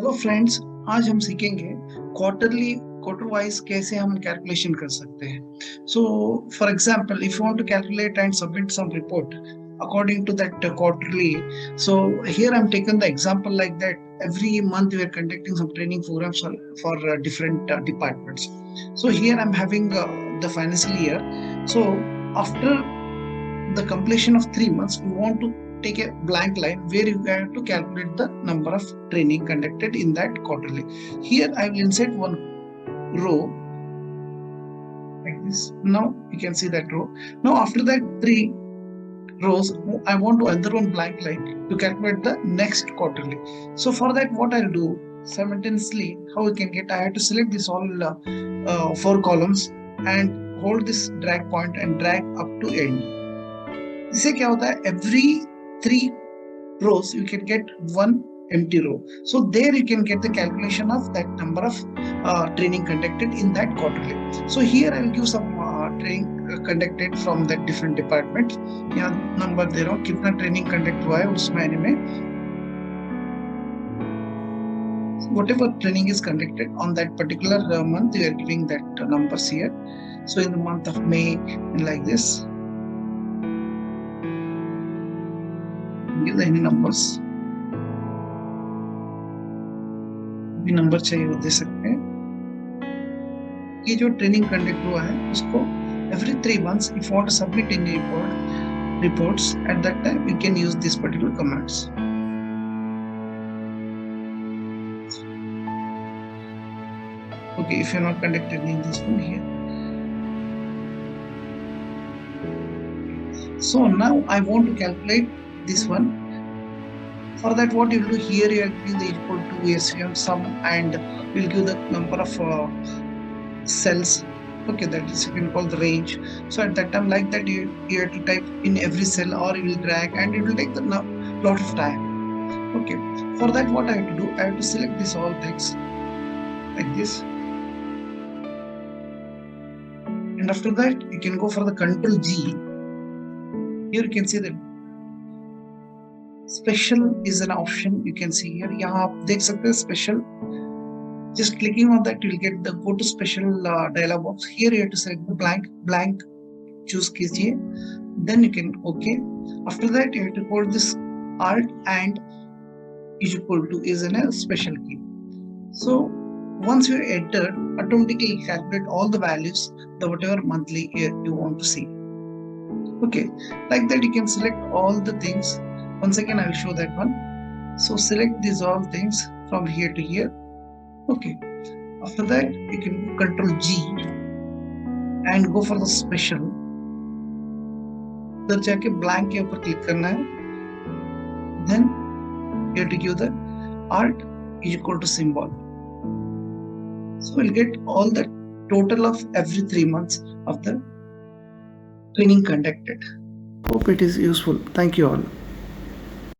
Hello friends, आज हम सीखेंगे क्वार्टर वाइज कैसे हम कैलकुलेशन कर सकते हैं। So for example, if you want to calculate and submit some report according to that quarterly. So here I'm taken the example like that. Every month we are conducting some training programs for different departments. So here I'm having the financial year. So after the completion of 3 months, we want to take a blank line where you have to calculate the number of training conducted in that quarterly. Here I will insert one row like this. Now you can see that row. Now after that 3 rows, I want to another one blank line to calculate the next quarterly. So for that, what I'll do simultaneously, how we can get, I have to select this all 4 columns and hold this drag point and drag up to end. इससे क्या होता है, every 3 rows you can get one empty row. So there you can get the calculation of that number of training conducted in that quarterly. So here I will give some training conducted from that different department. यहाँ number दे रहा हूँ कितना training conduct हुआ है उस महीने में. Whatever training is conducted on that particular month, we are giving that numbers here. So in the month of May, like this, give any numbers. भी नंबर चाहिए वो दे सकते हैं. ये जो ट्रेनिंग कंडक्ट हुआ है उसको every 3 months if you want to submit any reports at that time you can use this particular commands. Okay, if you're not conducted in this one here. So now I want to calculate this one. For that, what you will do here, you are giving the equal to SVM sum and you will give the number of cells. Okay, that is you can call the range. So at that time, like that, you have to type in every cell or you will drag and it will take the lot of time. Okay, for that, what I have to do, I have to select this all things like this. And after that, you can go for the Control G. Here you can see that special is an option. You can see here. यहाँ आप देख सकते हैं special. Just clicking on that, you will get the go to special dialog box. Here you have to select the blank. Choose कीजिए. Then you can OK. After that, you have to hold this Alt and is equal to is in a special key. So once you enter, automatically calculate all the values, the whatever monthly you want to see. Okay, like that you can select all the things. Once again, I will show that one. So select these all things from here to here. Okay, after that you can Control G and go for the special. उधर जाके blank के ऊपर click करना है. Then you have to give the Alt is equal to symbol. So we'll get all the total of every 3 months of the training conducted. Hope it is useful. Thank you all.